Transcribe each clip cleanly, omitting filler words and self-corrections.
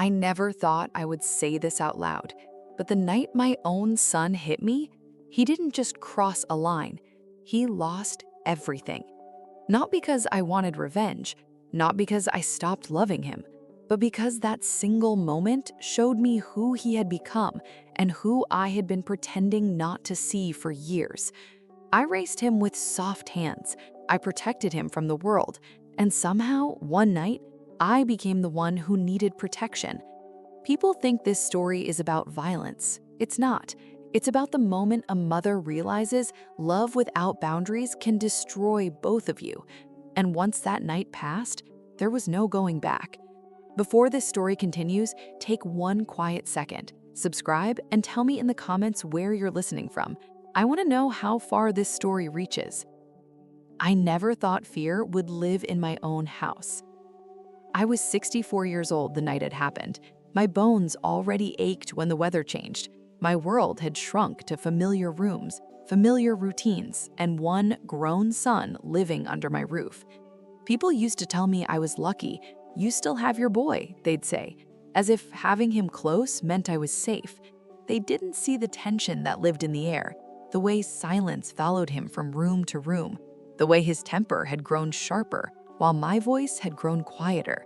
I never thought I would say this out loud, but the night my own son hit me, he didn't just cross a line, he lost everything. Not because I wanted revenge, not because I stopped loving him, but because that single moment showed me who he had become and who I had been pretending not to see for years. I raised him with soft hands, I protected him from the world, and somehow, one night, I became the one who needed protection. People think this story is about violence. It's not. It's about the moment a mother realizes love without boundaries can destroy both of you. And once that night passed, there was no going back. Before this story continues, take one quiet second, subscribe, and tell me in the comments where you're listening from. I want to know how far this story reaches. I never thought fear would live in my own house. I was 64 years old the night it happened. My bones already ached when the weather changed. My world had shrunk to familiar rooms, familiar routines, and one grown son living under my roof. People used to tell me I was lucky. "You still have your boy," they'd say, as if having him close meant I was safe. They didn't see the tension that lived in the air, the way silence followed him from room to room, the way his temper had grown sharper while my voice had grown quieter.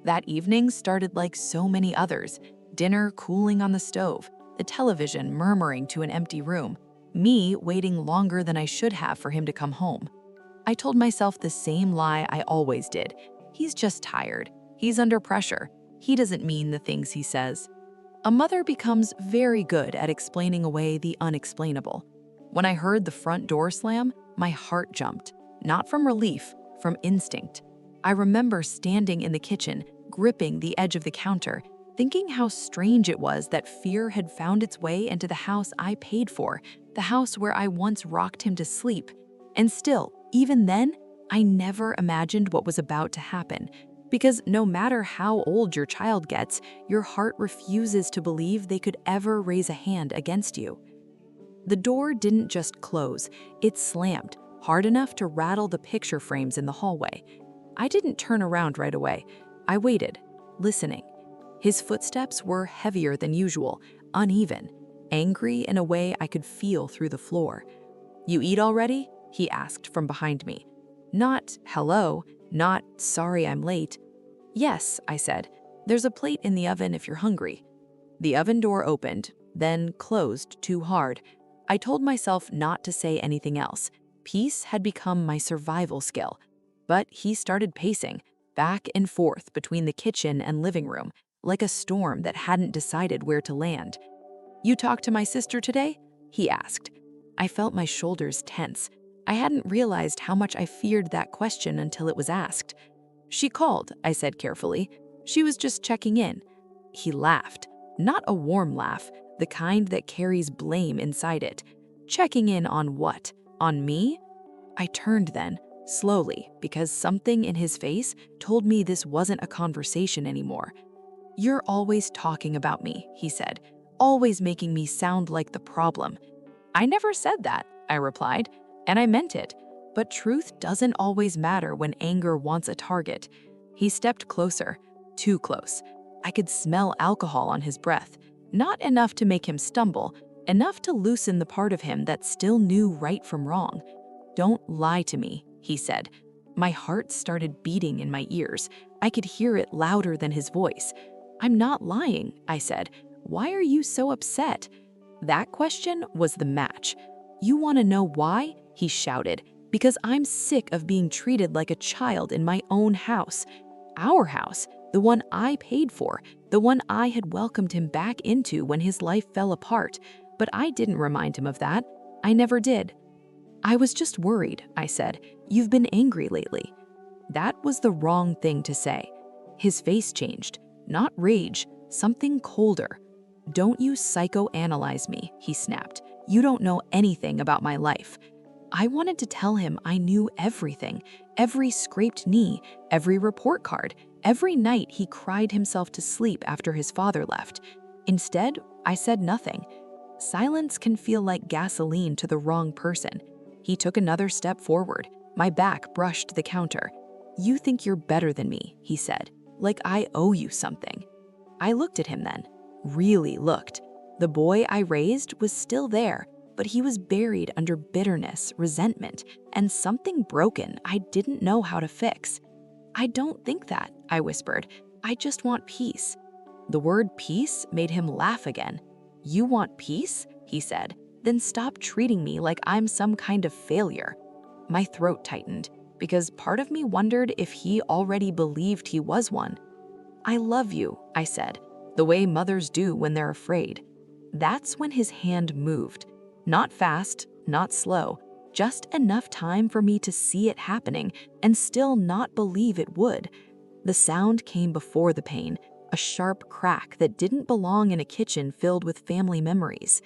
That evening started like so many others, dinner cooling on the stove, the television murmuring to an empty room, me waiting longer than I should have for him to come home. I told myself the same lie I always did. He's just tired. He's under pressure. He doesn't mean the things he says. A mother becomes very good at explaining away the unexplainable. When I heard the front door slam, my heart jumped, not from relief, from instinct. I remember standing in the kitchen, gripping the edge of the counter, thinking how strange it was that fear had found its way into the house I paid for, the house where I once rocked him to sleep. And still, even then, I never imagined what was about to happen. Because no matter how old your child gets, your heart refuses to believe they could ever raise a hand against you. The door didn't just close, it slammed, hard enough to rattle the picture frames in the hallway. I didn't turn around right away. I waited, listening. His footsteps were heavier than usual, uneven, angry in a way I could feel through the floor. "You eat already?" he asked from behind me. Not "hello," not "sorry I'm late." "Yes," I said. "There's a plate in the oven if you're hungry." The oven door opened, then closed too hard. I told myself not to say anything else. Peace had become my survival skill. But he started pacing, back and forth between the kitchen and living room, like a storm that hadn't decided where to land. "You talked to my sister today?" he asked. I felt my shoulders tense. I hadn't realized how much I feared that question until it was asked. "She called," I said carefully. "She was just checking in." He laughed, not a warm laugh, the kind that carries blame inside it. Checking in on what? On me? I turned then, slowly, because something in his face told me this wasn't a conversation anymore. "You're always talking about me," he said, "always making me sound like the problem." "I never said that," I replied, and I meant it. But truth doesn't always matter when anger wants a target. He stepped closer, too close. I could smell alcohol on his breath, not enough to make him stumble, enough to loosen the part of him that still knew right from wrong. "Don't lie to me," he said. My heart started beating in my ears. I could hear it louder than his voice. "I'm not lying," I said. "Why are you so upset?" That question was the match. "You want to know why?" he shouted. "Because I'm sick of being treated like a child in my own house. Our house, the one I paid for, the one I had welcomed him back into when his life fell apart. But I didn't remind him of that. I never did." "I was just worried," I said. "You've been angry lately." That was the wrong thing to say. His face changed, not rage, something colder. "Don't you psychoanalyze me," he snapped. "You don't know anything about my life." I wanted to tell him I knew everything, every scraped knee, every report card, every night he cried himself to sleep after his father left. Instead, I said nothing. Silence can feel like gasoline to the wrong person. He took another step forward. My back brushed the counter. "You think you're better than me," he said, "like I owe you something." I looked at him then. Really looked. The boy I raised was still there, but he was buried under bitterness, resentment, and something broken I didn't know how to fix. "I don't think that," I whispered. "I just want peace." The word peace made him laugh again. "You want peace?" he said. "Then stop treating me like I'm some kind of failure." My throat tightened, because part of me wondered if he already believed he was one. "I love you," I said, the way mothers do when they're afraid. That's when his hand moved. Not fast, not slow, just enough time for me to see it happening and still not believe it would. The sound came before the pain, a sharp crack that didn't belong in a kitchen filled with family memories.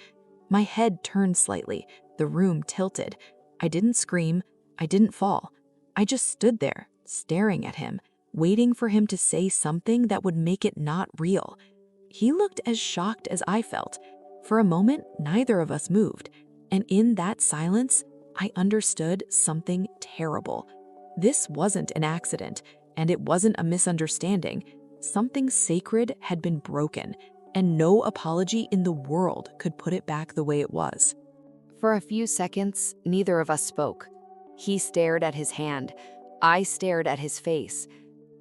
My head turned slightly, the room tilted. I didn't scream, I didn't fall. I just stood there, staring at him, waiting for him to say something that would make it not real. He looked as shocked as I felt. For a moment, neither of us moved, and in that silence, I understood something terrible. This wasn't an accident, and it wasn't a misunderstanding. Something sacred had been broken, and no apology in the world could put it back the way it was. For a few seconds, neither of us spoke. He stared at his hand. I stared at his face.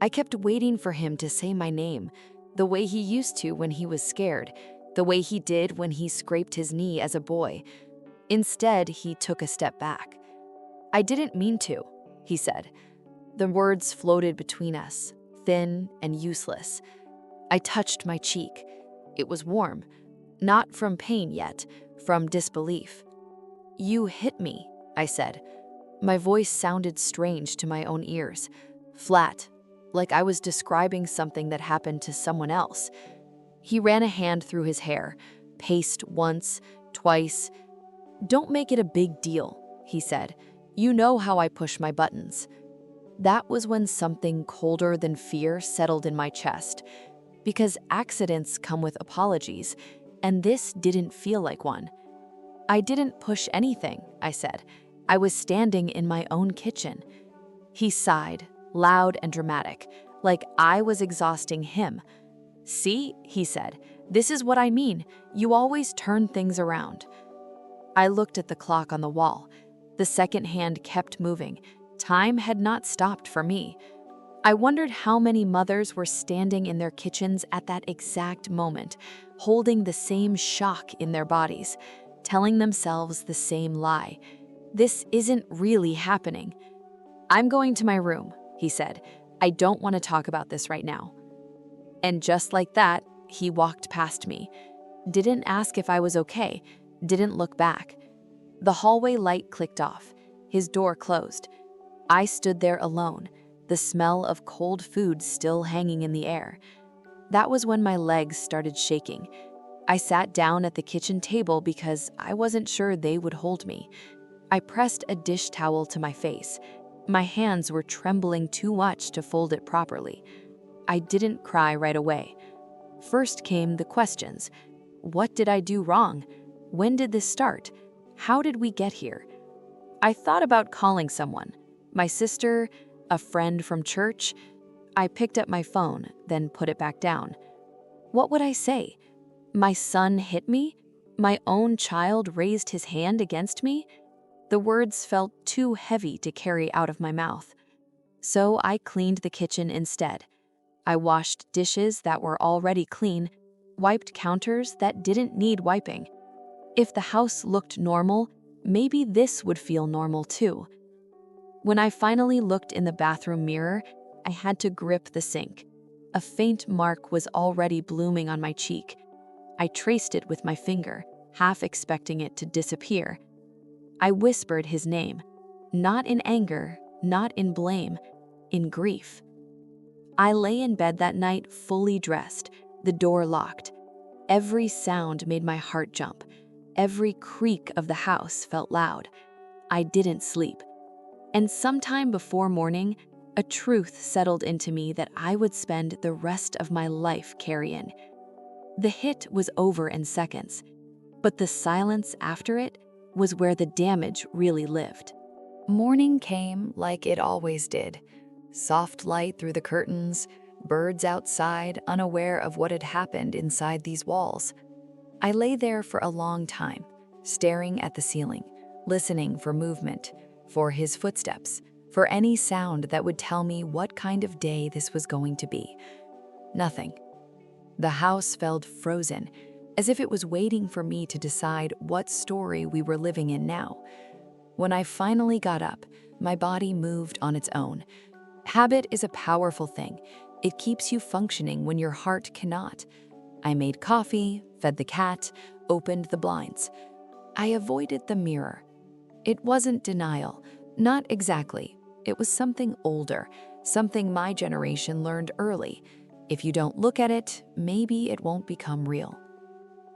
I kept waiting for him to say my name, the way he used to when he was scared, the way he did when he scraped his knee as a boy. Instead, he took a step back. "I didn't mean to," he said. The words floated between us, thin and useless. I touched my cheek. It was warm, not from pain yet, from disbelief. "You hit me," I said. My voice sounded strange to my own ears, flat, like I was describing something that happened to someone else. He ran a hand through his hair, paced once, twice. "Don't make it a big deal," he said. "You know how I push my buttons." That was when something colder than fear settled in my chest, because accidents come with apologies, and this didn't feel like one. "I didn't push anything," I said. "I was standing in my own kitchen." He sighed, loud and dramatic, like I was exhausting him. "See," he said, "this is what I mean. You always turn things around." I looked at the clock on the wall. The second hand kept moving. Time had not stopped for me. I wondered how many mothers were standing in their kitchens at that exact moment, holding the same shock in their bodies, telling themselves the same lie. "This isn't really happening." "I'm going to my room," he said. "I don't want to talk about this right now." And just like that, he walked past me. Didn't ask if I was okay, didn't look back. The hallway light clicked off. His door closed. I stood there alone, the smell of cold food still hanging in the air. That was when my legs started shaking. I sat down at the kitchen table because I wasn't sure they would hold me. I pressed a dish towel to my face. My hands were trembling too much to fold it properly. I didn't cry right away. First came the questions. What did I do wrong? When did this start? How did we get here? I thought about calling someone. My sister, a friend from church. I picked up my phone, then put it back down. What would I say? My son hit me? My own child raised his hand against me? The words felt too heavy to carry out of my mouth. So I cleaned the kitchen instead. I washed dishes that were already clean, wiped counters that didn't need wiping. If the house looked normal, maybe this would feel normal too. When I finally looked in the bathroom mirror, I had to grip the sink. A faint mark was already blooming on my cheek. I traced it with my finger, half expecting it to disappear. I whispered his name, not in anger, not in blame, in grief. I lay in bed that night fully dressed, the door locked. Every sound made my heart jump. Every creak of the house felt loud. I didn't sleep. And sometime before morning, a truth settled into me that I would spend the rest of my life carrying. The hit was over in seconds, but the silence after it was where the damage really lived. Morning came like it always did. Soft light through the curtains, birds outside, unaware of what had happened inside these walls. I lay there for a long time, staring at the ceiling, listening for movement, for his footsteps, for any sound that would tell me what kind of day this was going to be. Nothing. The house felt frozen, as if it was waiting for me to decide what story we were living in now. When I finally got up, my body moved on its own. Habit is a powerful thing. It keeps you functioning when your heart cannot. I made coffee, fed the cat, opened the blinds. I avoided the mirror. It wasn't denial, not exactly. It was something older, something my generation learned early. If you don't look at it, maybe it won't become real.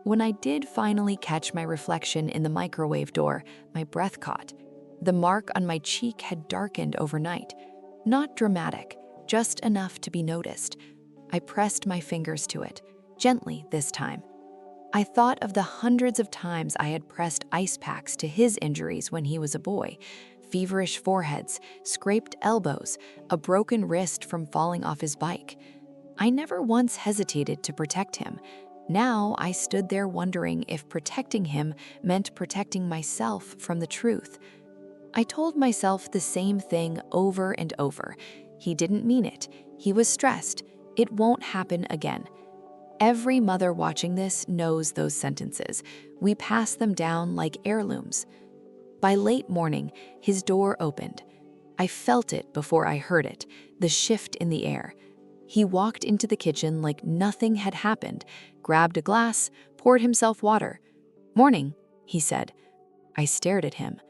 When I did finally catch my reflection in the microwave door, my breath caught. The mark on my cheek had darkened overnight. Not dramatic, just enough to be noticed. I pressed my fingers to it, gently this time. I thought of the hundreds of times I had pressed ice packs to his injuries when he was a boy. Feverish foreheads, scraped elbows, a broken wrist from falling off his bike. I never once hesitated to protect him. Now I stood there wondering if protecting him meant protecting myself from the truth. I told myself the same thing over and over. He didn't mean it. He was stressed. It won't happen again. Every mother watching this knows those sentences. We pass them down like heirlooms. By late morning, his door opened. I felt it before I heard it, the shift in the air. He walked into the kitchen like nothing had happened, grabbed a glass, poured himself water. "Morning," he said. I stared at him.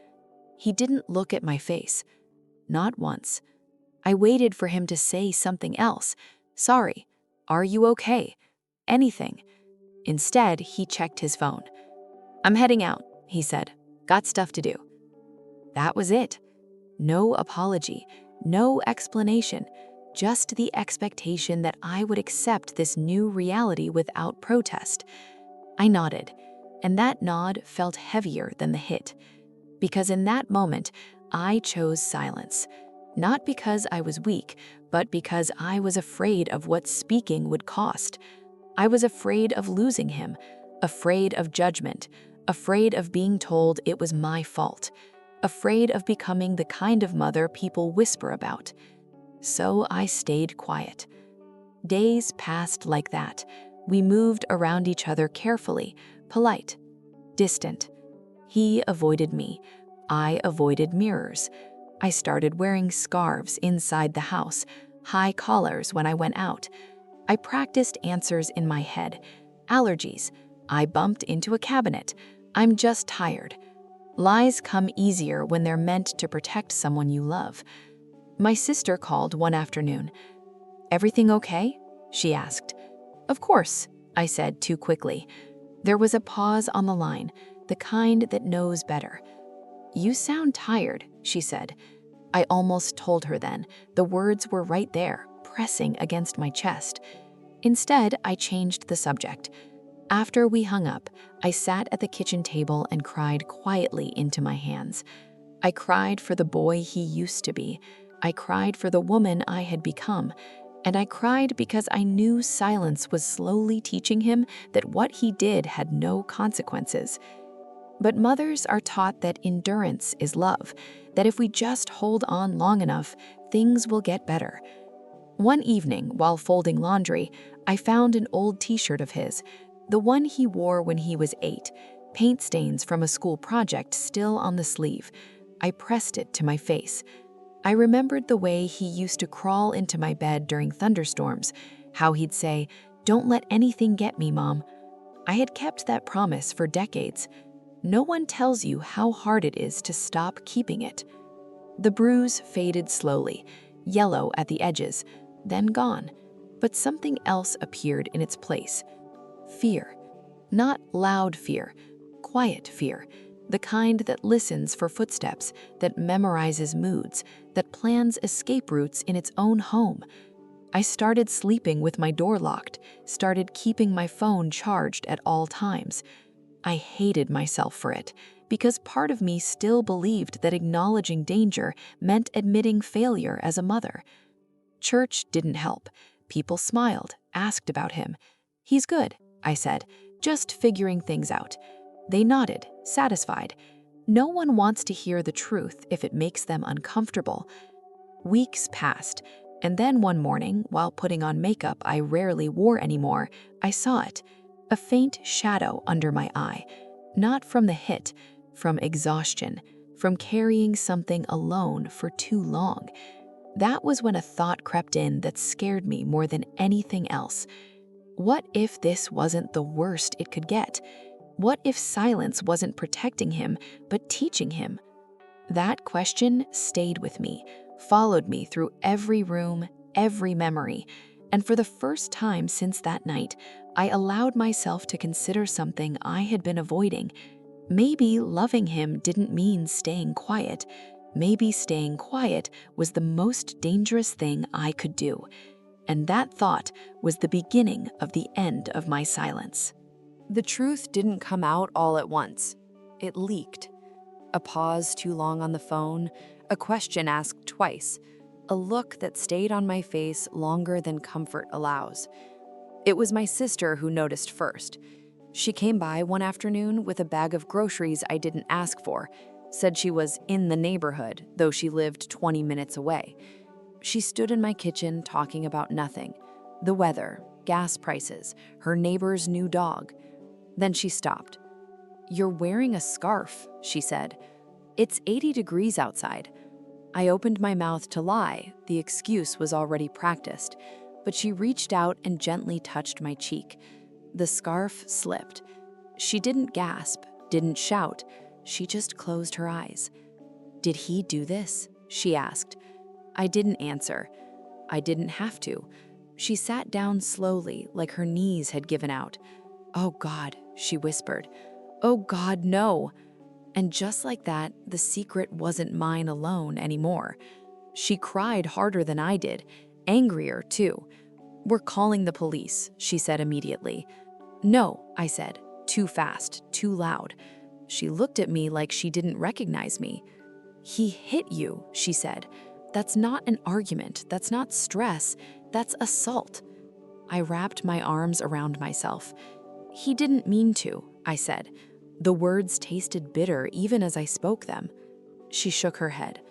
He didn't look at my face. Not once. I waited for him to say something else. "Sorry. Are you okay?" Anything. Instead, he checked his phone. "I'm heading out," he said. "Got stuff to do." That was it. No apology, no explanation, just the expectation that I would accept this new reality without protest. I nodded, and that nod felt heavier than the hit. Because in that moment, I chose silence. Not because I was weak, but because I was afraid of what speaking would cost. I was afraid of losing him, afraid of judgment, afraid of being told it was my fault, afraid of becoming the kind of mother people whisper about. So I stayed quiet. Days passed like that. We moved around each other carefully, polite, distant. He avoided me. I avoided mirrors. I started wearing scarves inside the house, high collars when I went out. I practiced answers in my head. Allergies. I bumped into a cabinet. I'm just tired. Lies come easier when they're meant to protect someone you love. My sister called one afternoon. "Everything okay?" she asked. "Of course," I said too quickly. There was a pause on the line, the kind that knows better. "You sound tired," she said. I almost told her then. The words were right there, pressing against my chest. Instead, I changed the subject. After we hung up, I sat at the kitchen table and cried quietly into my hands. I cried for the boy he used to be. I cried for the woman I had become. And I cried because I knew silence was slowly teaching him that what he did had no consequences. But mothers are taught that endurance is love, that if we just hold on long enough, things will get better. One evening, while folding laundry, I found an old t-shirt of his, the one he wore when he was 8, paint stains from a school project still on the sleeve. I pressed it to my face. I remembered the way he used to crawl into my bed during thunderstorms, how he'd say, "Don't let anything get me, Mom." I had kept that promise for decades. No one tells you how hard it is to stop keeping it. The bruise faded slowly, yellow at the edges, then gone. But something else appeared in its place. Fear. Not loud fear, quiet fear. The kind that listens for footsteps, that memorizes moods, that plans escape routes in its own home. I started sleeping with my door locked, started keeping my phone charged at all times. I hated myself for it, because part of me still believed that acknowledging danger meant admitting failure as a mother. Church didn't help. People smiled, asked about him. "He's good," I said, "just figuring things out." They nodded, satisfied. No one wants to hear the truth if it makes them uncomfortable. Weeks passed, and then one morning, while putting on makeup I rarely wore anymore, I saw it, a faint shadow under my eye. Not from the hit, from exhaustion, from carrying something alone for too long. That was when a thought crept in that scared me more than anything else. What if this wasn't the worst it could get? What if silence wasn't protecting him, but teaching him? That question stayed with me, followed me through every room, every memory, and for the first time since that night, I allowed myself to consider something I had been avoiding. Maybe loving him didn't mean staying quiet. Maybe staying quiet was the most dangerous thing I could do. And that thought was the beginning of the end of my silence. The truth didn't come out all at once. It leaked. A pause too long on the phone, a question asked twice, a look that stayed on my face longer than comfort allows. It was my sister who noticed first. She came by one afternoon with a bag of groceries I didn't ask for, said she was in the neighborhood, though she lived 20 minutes away. She stood in my kitchen talking about nothing, the weather, gas prices, her neighbor's new dog. Then she stopped. "You're wearing a scarf," she said. "It's 80 degrees outside." I opened my mouth to lie, the excuse was already practiced, but she reached out and gently touched my cheek. The scarf slipped. She didn't gasp, didn't shout, she just closed her eyes. "Did he do this?" she asked. I didn't answer. I didn't have to. She sat down slowly, like her knees had given out. "Oh God," she whispered. "Oh God, no." And just like that, the secret wasn't mine alone anymore. She cried harder than I did, angrier too. "We're calling the police," she said immediately. "No," I said, too fast, too loud. She looked at me like she didn't recognize me. "He hit you," she said. "That's not an argument, that's not stress, that's assault." I wrapped my arms around myself. "He didn't mean to," I said. The words tasted bitter even as I spoke them. She shook her head.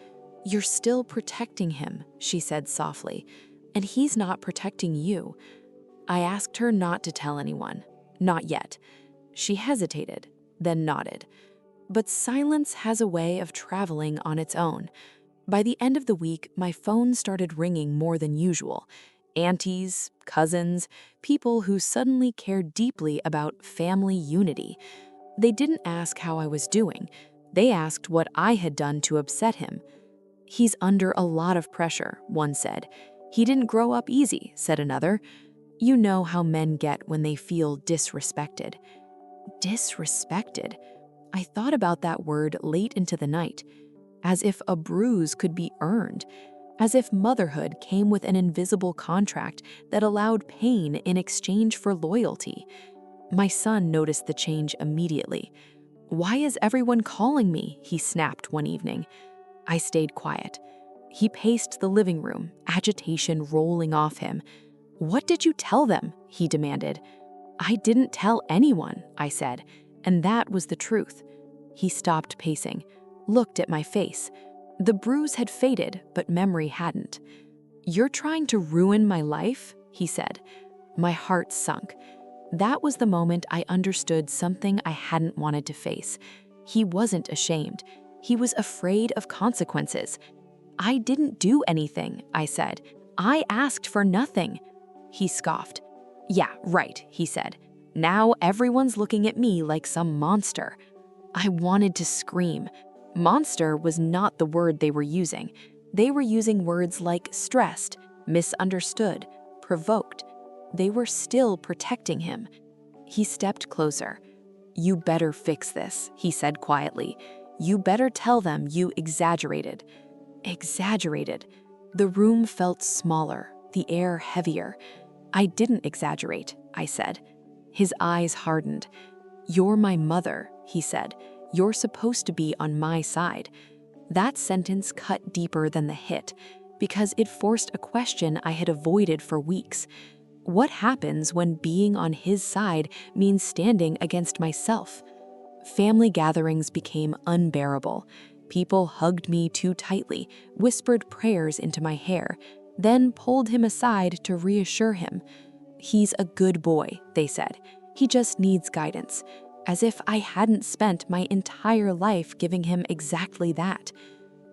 "You're still protecting him," she said softly, "and he's not protecting you." I asked her not to tell anyone. Not yet. She hesitated, then nodded. But silence has a way of traveling on its own. By the end of the week, my phone started ringing more than usual. Aunties, cousins, people who suddenly cared deeply about family unity. They didn't ask how I was doing. They asked what I had done to upset him. "He's under a lot of pressure," one said. "He didn't grow up easy," said another. You know how men get when they feel disrespected. Disrespected? I thought about that word late into the night, as if a bruise could be earned, as if motherhood came with an invisible contract that allowed pain in exchange for loyalty. My son noticed the change immediately. "Why is everyone calling me?" he snapped one evening. I stayed quiet. He paced the living room, agitation rolling off him. "What did you tell them?" he demanded. "I didn't tell anyone," I said, and that was the truth. He stopped pacing, looked at my face. The bruise had faded, but memory hadn't. "You're trying to ruin my life?" he said. My heart sunk. That was the moment I understood something I hadn't wanted to face. He wasn't ashamed. He was afraid of consequences. "I didn't do anything," I said. "I asked for nothing." He scoffed. "Yeah, right," he said. "Now everyone's looking at me like some monster." I wanted to scream. Monster was not the word they were using. They were using words like stressed, misunderstood, provoked. They were still protecting him. He stepped closer. "You better fix this," he said quietly. "You better tell them you exaggerated." Exaggerated. The room felt smaller, the air heavier. "I didn't exaggerate," I said. His eyes hardened. "You're my mother," he said. "You're supposed to be on my side." That sentence cut deeper than the hit. because it forced a question I had avoided for weeks. What happens when being on his side means standing against myself? Family gatherings became unbearable. People hugged me too tightly, whispered prayers into my hair, then pulled him aside to reassure him. "He's a good boy," they said. "He just needs guidance." As if I hadn't spent my entire life giving him exactly that.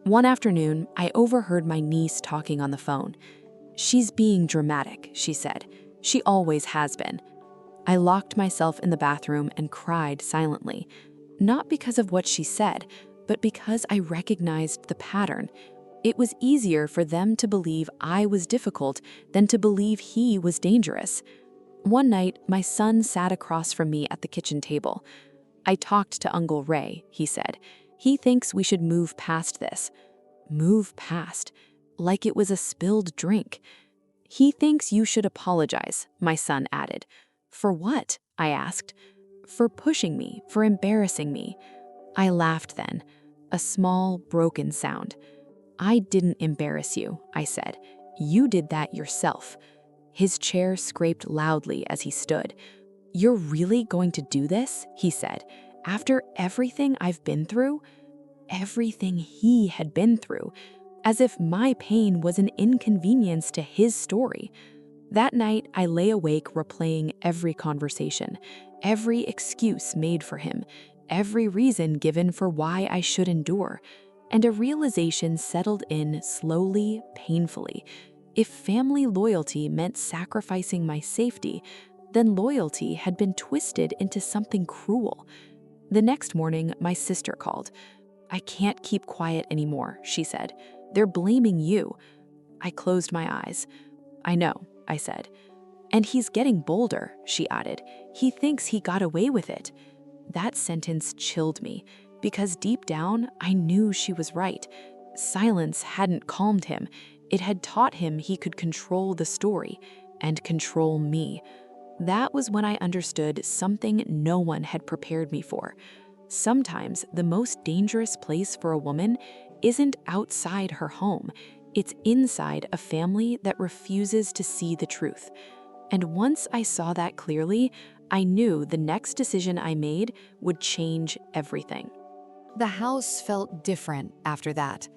One afternoon, I overheard my niece talking on the phone. "She's being dramatic," she said. "She always has been." I locked myself in the bathroom and cried silently, not because of what she said, but because I recognized the pattern. It was easier for them to believe I was difficult than to believe he was dangerous. One night, my son sat across from me at the kitchen table. "I talked to Uncle Ray," he said. "He thinks we should move past this." Move past, like it was a spilled drink. "He thinks you should apologize," my son added. "For what?" I asked. "For pushing me, for embarrassing me." I laughed then, a small, broken sound. "I didn't embarrass you," I said. "You did that yourself." His chair scraped loudly as he stood. "You're really going to do this?" he said. "After everything I've been through?" Everything he had been through, as if my pain was an inconvenience to his story. That night, I lay awake replaying every conversation, every excuse made for him, every reason given for why I should endure, and a realization settled in slowly, painfully. If family loyalty meant sacrificing my safety, then loyalty had been twisted into something cruel. The next morning, my sister called. "I can't keep quiet anymore," she said. "They're blaming you." I closed my eyes. "I know," I said. "And he's getting bolder," she added. "He thinks he got away with it." That sentence chilled me, because deep down, I knew she was right. Silence hadn't calmed him. It had taught him he could control the story and control me. That was when I understood something no one had prepared me for. Sometimes the most dangerous place for a woman isn't outside her home. It's inside a family that refuses to see the truth. And once I saw that clearly, I knew the next decision I made would change everything. The house felt different after that.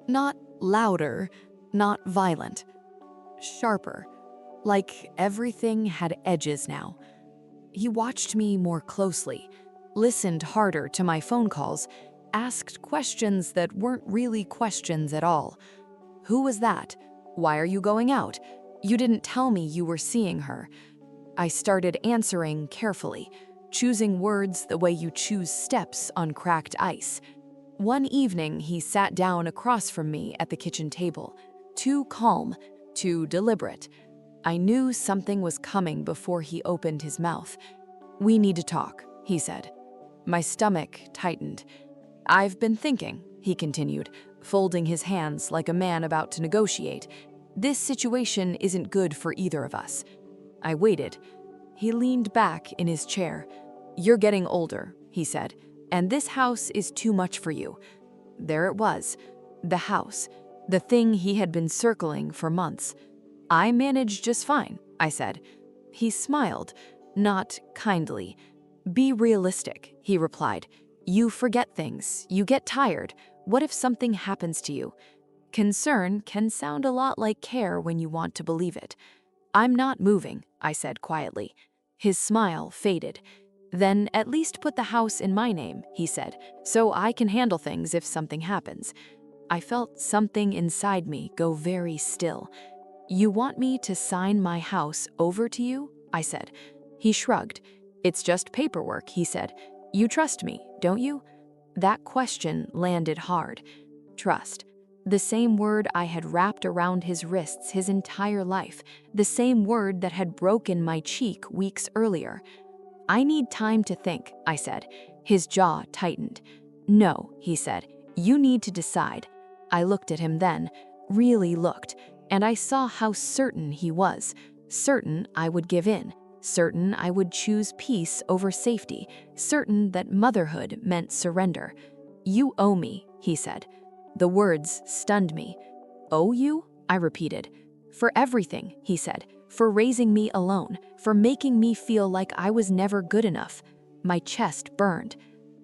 Not louder, not violent. Sharper. Like everything had edges now. He watched me more closely, listened harder to my phone calls, asked questions that weren't really questions at all. "Who was that? Why are you going out? You didn't tell me you were seeing her." I started answering carefully, choosing words the way you choose steps on cracked ice. One evening, he sat down across from me at the kitchen table, too calm, too deliberate. I knew something was coming before he opened his mouth. "We need to talk," he said. My stomach tightened. "I've been thinking," he continued, folding his hands like a man about to negotiate. "This situation isn't good for either of us." I waited. He leaned back in his chair. "You're getting older," he said, "and this house is too much for you." There it was, the house, the thing he had been circling for months. "I managed just fine," I said. He smiled, not kindly. "Be realistic," he replied. "You forget things, you get tired. What if something happens to you?" Concern can sound a lot like care when you want to believe it. "I'm not moving," I said quietly. His smile faded. "Then at least put the house in my name," he said, "so I can handle things if something happens." I felt something inside me go very still. "You want me to sign my house over to you?" I said. He shrugged. "It's just paperwork," he said. "You trust me, don't you?" That question landed hard. Trust. The same word I had wrapped around his wrists his entire life, the same word that had broken my cheek weeks earlier. "I need time to think," I said. His jaw tightened. "No," he said, "you need to decide." I looked at him then, really looked, and I saw how certain he was. Certain I would give in. Certain I would choose peace over safety. Certain that motherhood meant surrender. "You owe me," he said. The words stunned me. Owe you? I repeated. For everything, he said. For raising me alone. For making me feel like I was never good enough. My chest burned.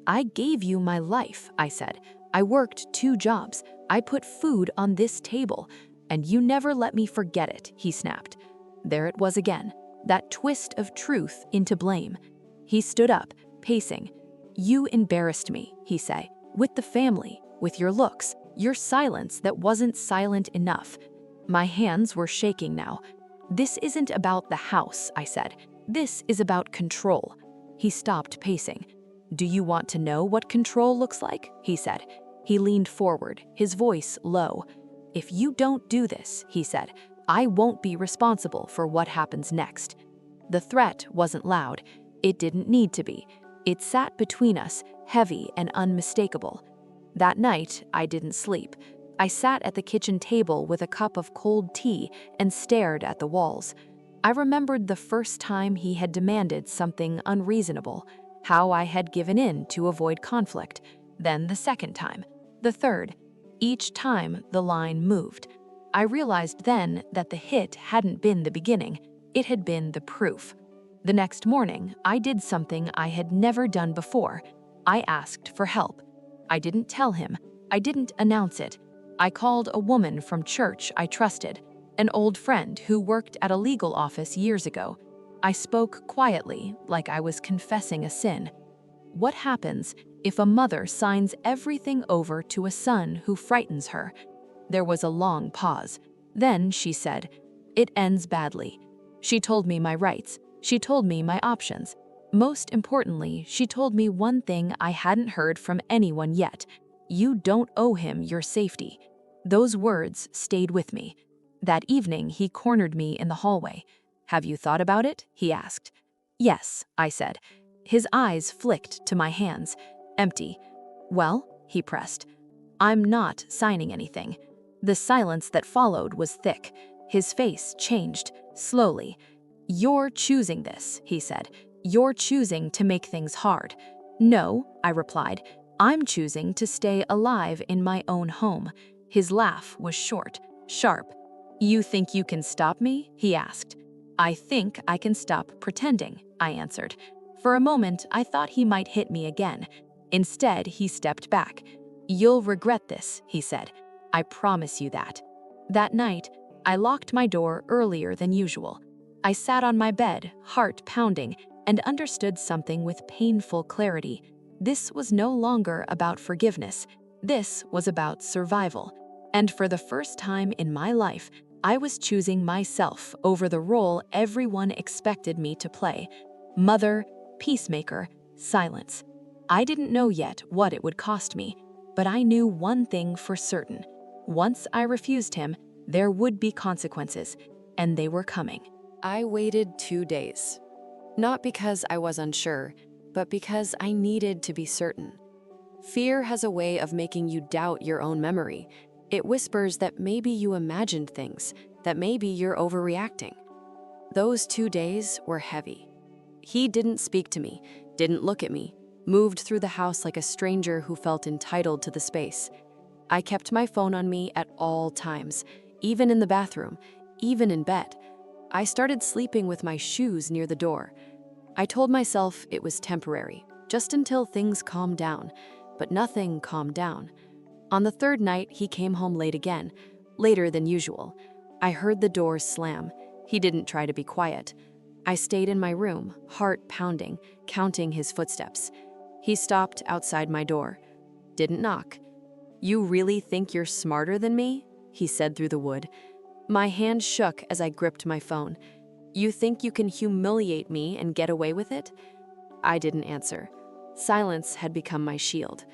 I gave you my life, I said. I worked 2 jobs. I put food on this table. And you never let me forget it, he snapped. There it was again, that twist of truth into blame. He stood up, pacing. You embarrassed me, he said, with the family, with your looks, your silence that wasn't silent enough. My hands were shaking now. This isn't about the house, I said. This is about control. He stopped pacing. Do you want to know what control looks like? He said. He leaned forward, his voice low. If you don't do this, he said, I won't be responsible for what happens next. The threat wasn't loud. It didn't need to be. It sat between us, heavy and unmistakable. That night, I didn't sleep. I sat at the kitchen table with a cup of cold tea and stared at the walls. I remembered the first time he had demanded something unreasonable, how I had given in to avoid conflict, then the second time, the third. Each time, the line moved. I realized then that the hit hadn't been the beginning, it had been the proof. The next morning, I did something I had never done before. I asked for help. I didn't tell him. I didn't announce it. I called a woman from church I trusted, an old friend who worked at a legal office years ago. I spoke quietly, like I was confessing a sin. What happens if a mother signs everything over to a son who frightens her? There was a long pause. Then she said, it ends badly. She told me my rights. She told me my options. Most importantly, she told me one thing I hadn't heard from anyone yet. You don't owe him your safety. Those words stayed with me. That evening, he cornered me in the hallway. Have you thought about it? He asked. Yes, I said. His eyes flicked to my hands. Empty. Well, he pressed. I'm not signing anything. The silence that followed was thick. His face changed, slowly. You're choosing this, he said. You're choosing to make things hard. No, I replied. I'm choosing to stay alive in my own home. His laugh was short, sharp. You think you can stop me? He asked. I think I can stop pretending, I answered. For a moment, I thought he might hit me again. Instead, he stepped back. You'll regret this, he said. I promise you that. That night, I locked my door earlier than usual. I sat on my bed, heart pounding, and understood something with painful clarity. This was no longer about forgiveness. This was about survival. And for the first time in my life, I was choosing myself over the role everyone expected me to play. Mother, peacemaker, silence. I didn't know yet what it would cost me, but I knew one thing for certain. Once I refused him, there would be consequences, and they were coming. I waited 2 days. Not because I was unsure, but because I needed to be certain. Fear has a way of making you doubt your own memory. It whispers that maybe you imagined things, that maybe you're overreacting. Those 2 days were heavy. He didn't speak to me, didn't look at me, moved through the house like a stranger who felt entitled to the space. I kept my phone on me at all times, even in the bathroom, even in bed. I started sleeping with my shoes near the door. I told myself it was temporary, just until things calmed down, but nothing calmed down. On the 3rd night, he came home late again, later than usual. I heard the door slam. He didn't try to be quiet. I stayed in my room, heart pounding, counting his footsteps. He stopped outside my door. Didn't knock. You really think you're smarter than me? He said through the wood. My hand shook as I gripped my phone. You think you can humiliate me and get away with it? I didn't answer. Silence had become my shield.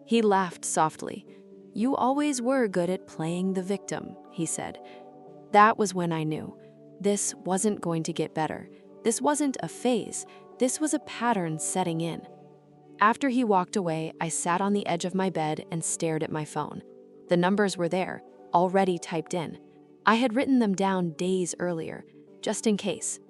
He laughed softly. You always were good at playing the victim, he said. That was when I knew. This wasn't going to get better. This wasn't a phase. This was a pattern setting in. After he walked away, I sat on the edge of my bed and stared at my phone. The numbers were there, already typed in. I had written them down days earlier, just in case.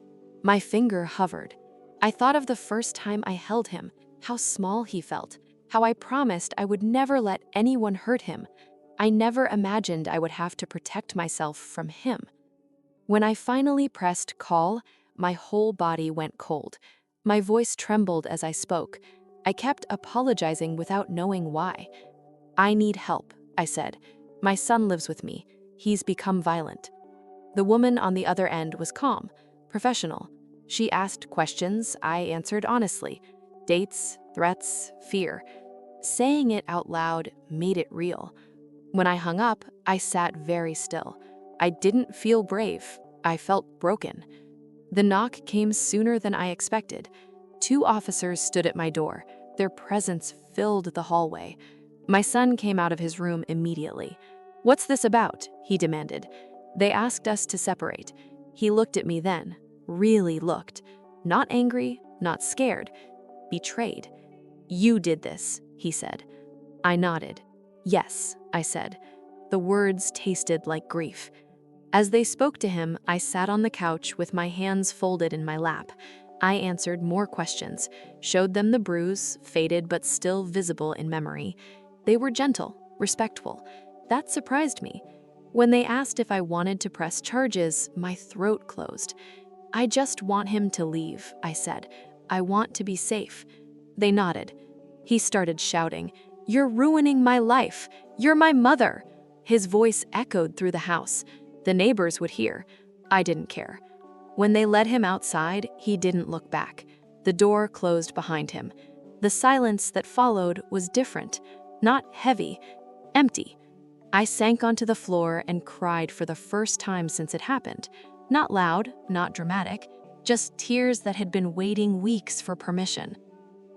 My finger hovered. I thought of the first time I held him, how small he felt, how I promised I would never let anyone hurt him. I never imagined I would have to protect myself from him. When I finally pressed call, my whole body went cold. My voice trembled as I spoke. I kept apologizing without knowing why. "I need help," I said. "My son lives with me. He's become violent." The woman on the other end was calm, professional. She asked questions, I answered honestly. Dates, threats, fear. Saying it out loud made it real. When I hung up, I sat very still. I didn't feel brave. I felt broken. The knock came sooner than I expected. 2 officers stood at my door. Their presence filled the hallway. My son came out of his room immediately. "What's this about?" he demanded. They asked us to separate. He looked at me then, really looked. Not angry, not scared, betrayed. "You did this," he said. I nodded. "Yes," I said. The words tasted like grief. As they spoke to him, I sat on the couch with my hands folded in my lap. I answered more questions, showed them the bruise, faded but still visible in memory. They were gentle, respectful. That surprised me. When they asked if I wanted to press charges, my throat closed. "I just want him to leave," I said. "I want to be safe." They nodded. He started shouting, "You're ruining my life. You're my mother." His voice echoed through the house. The neighbors would hear. I didn't care. When they led him outside, he didn't look back. The door closed behind him. The silence that followed was different, not heavy, empty. I sank onto the floor and cried for the first time since it happened. Not loud, not dramatic, just tears that had been waiting weeks for permission.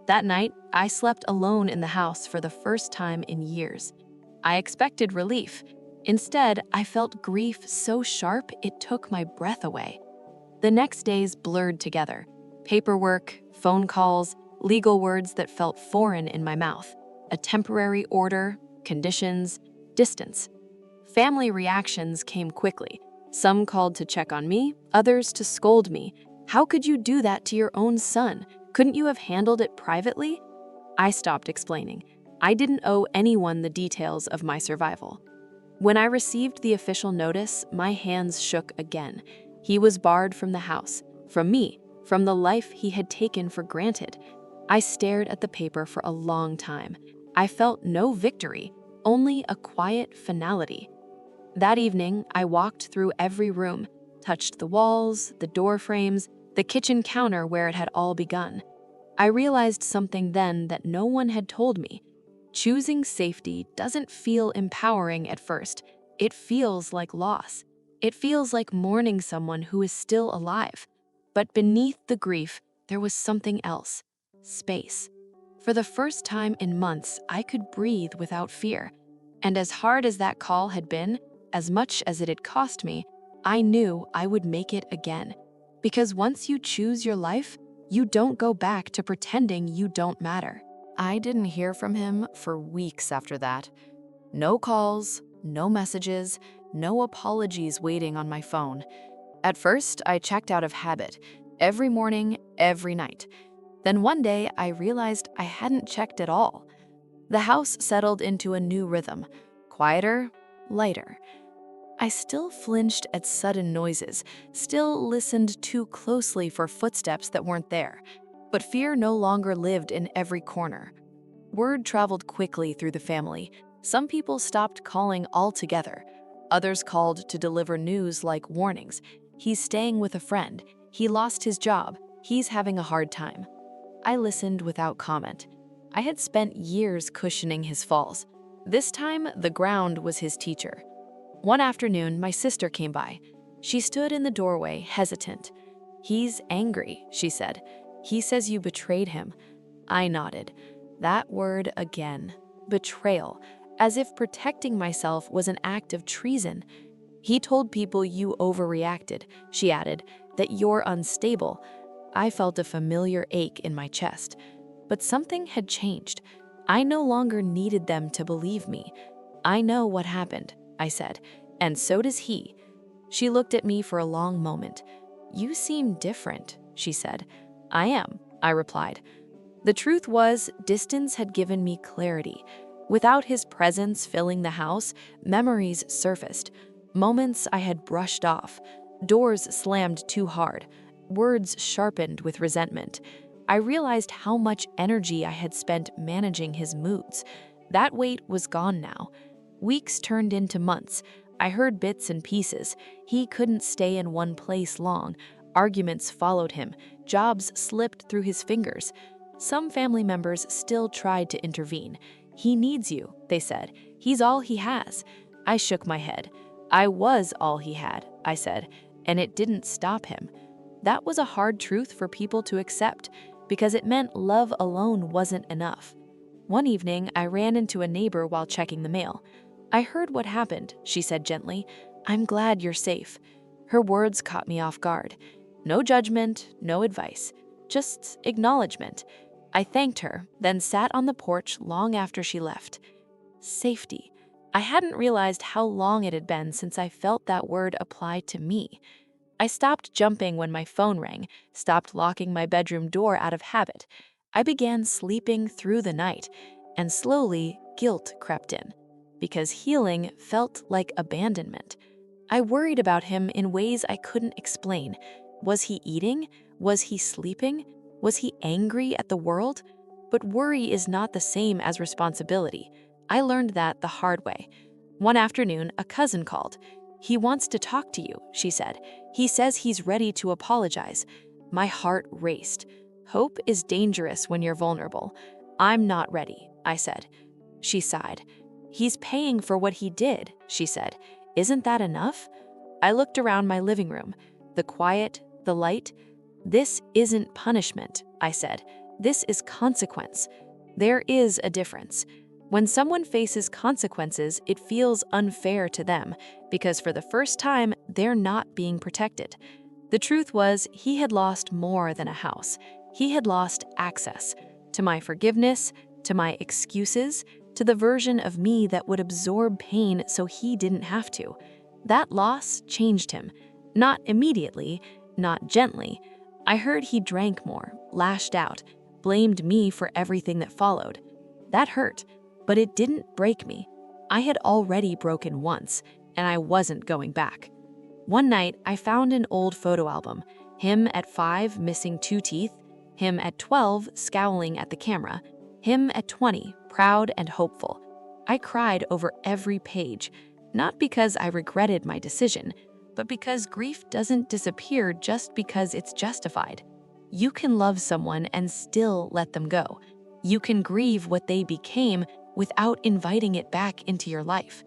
That night, I slept alone in the house for the first time in years. I expected relief. Instead, I felt grief so sharp it took my breath away. The next days blurred together. Paperwork, phone calls, legal words that felt foreign in my mouth. A temporary order, conditions, distance. Family reactions came quickly. Some called to check on me, others to scold me. "How could you do that to your own son? Couldn't you have handled it privately?" I stopped explaining. I didn't owe anyone the details of my survival. When I received the official notice, my hands shook again. He was barred from the house, from me, from the life he had taken for granted. I stared at the paper for a long time. I felt no victory, only a quiet finality. That evening, I walked through every room, touched the walls, the door frames, the kitchen counter where it had all begun. I realized something then that no one had told me. Choosing safety doesn't feel empowering at first. It feels like loss. It feels like mourning someone who is still alive. But beneath the grief, there was something else. Space. For the first time in months, I could breathe without fear. And as hard as that call had been, as much as it had cost me, I knew I would make it again. Because once you choose your life, you don't go back to pretending you don't matter. I didn't hear from him for weeks after that. No calls, no messages, no apologies waiting on my phone. At first, I checked out of habit, every morning, every night. Then one day, I realized I hadn't checked at all. The house settled into a new rhythm, quieter, lighter. I still flinched at sudden noises, still listened too closely for footsteps that weren't there. But fear no longer lived in every corner. Word traveled quickly through the family. Some people stopped calling altogether. Others called to deliver news like warnings. "He's staying with a friend. He lost his job. He's having a hard time." I listened without comment. I had spent years cushioning his falls. This time, the ground was his teacher. One afternoon, my sister came by. She stood in the doorway, hesitant. "He's angry," she said. "He says you betrayed him." I nodded. That word again. Betrayal. As if protecting myself was an act of treason. "He told people you overreacted," she added, "that you're unstable." I felt a familiar ache in my chest. But something had changed. I no longer needed them to believe me. "I know what happened," I said, "and so does he." She looked at me for a long moment. "You seem different," she said. "I am," I replied. The truth was, distance had given me clarity. Without his presence filling the house, memories surfaced. Moments I had brushed off, doors slammed too hard, words sharpened with resentment. I realized how much energy I had spent managing his moods. That weight was gone now. Weeks turned into months. I heard bits and pieces. He couldn't stay in one place long. Arguments followed him. Jobs slipped through his fingers. Some family members still tried to intervene. "He needs you," they said. "He's all he has." I shook my head. "I was all he had," I said, and it didn't stop him. That was a hard truth for people to accept, because it meant love alone wasn't enough. One evening, I ran into a neighbor while checking the mail. "I heard what happened," she said gently. "I'm glad you're safe." Her words caught me off guard. No judgment, no advice, just acknowledgement. I thanked her, then sat on the porch long after she left. Safety. I hadn't realized how long it had been since I felt that word applied to me. I stopped jumping when my phone rang, stopped locking my bedroom door out of habit. I began sleeping through the night, and slowly, guilt crept in, because healing felt like abandonment. I worried about him in ways I couldn't explain. Was he eating? Was he sleeping? Was he angry at the world? But worry is not the same as responsibility. I learned that the hard way. One afternoon, a cousin called. "He wants to talk to you," she said. "He says he's ready to apologize." My heart raced. Hope is dangerous when you're vulnerable. "I'm not ready," I said. She sighed. "He's paying for what he did," she said. "Isn't that enough?" I looked around my living room. The quiet, the light. "This isn't punishment," I said. "This is consequence." There is a difference. When someone faces consequences, it feels unfair to them, because for the first time, they're not being protected. The truth was, he had lost more than a house. He had lost access to my forgiveness, to my excuses, to the version of me that would absorb pain so he didn't have to. That loss changed him. Not immediately, not gently. I heard he drank more, lashed out, blamed me for everything that followed. That hurt, but it didn't break me. I had already broken once, and I wasn't going back. One night, I found an old photo album. Him at 5, missing 2 teeth. Him at 12, scowling at the camera. Him at 20, proud and hopeful. I cried over every page, not because I regretted my decision, but because grief doesn't disappear just because it's justified. You can love someone and still let them go. You can grieve what they became without inviting it back into your life.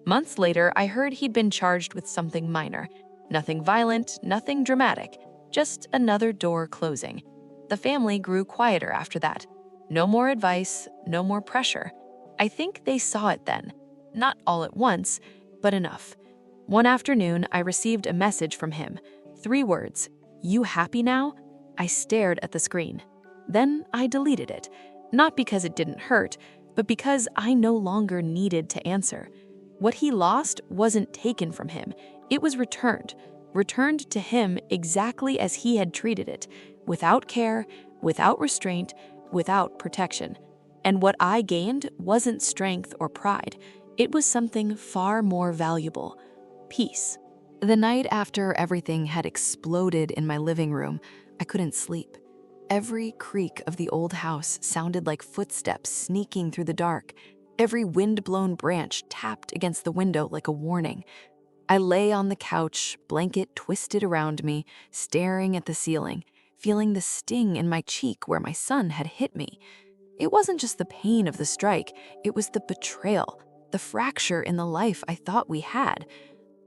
Months later, I heard he'd been charged with something minor. Nothing violent, nothing dramatic, just another door closing. The family grew quieter after that. No more advice, no more pressure. I think they saw it then. Not all at once, but enough. One afternoon, I received a message from him. 3 words, "You happy now?" I stared at the screen. Then I deleted it. Not because it didn't hurt, but because I no longer needed to answer. What he lost wasn't taken from him. It was returned to him exactly as he had treated it, without care, without restraint, without protection. And what I gained wasn't strength or pride. It was something far more valuable. Peace. The night after everything had exploded in my living room, I couldn't sleep. Every creak of the old house sounded like footsteps sneaking through the dark. Every wind-blown branch tapped against the window like a warning. I lay on the couch, blanket twisted around me, staring at the ceiling, feeling the sting in my cheek where my son had hit me. It wasn't just the pain of the strike, it was the betrayal, the fracture in the life I thought we had.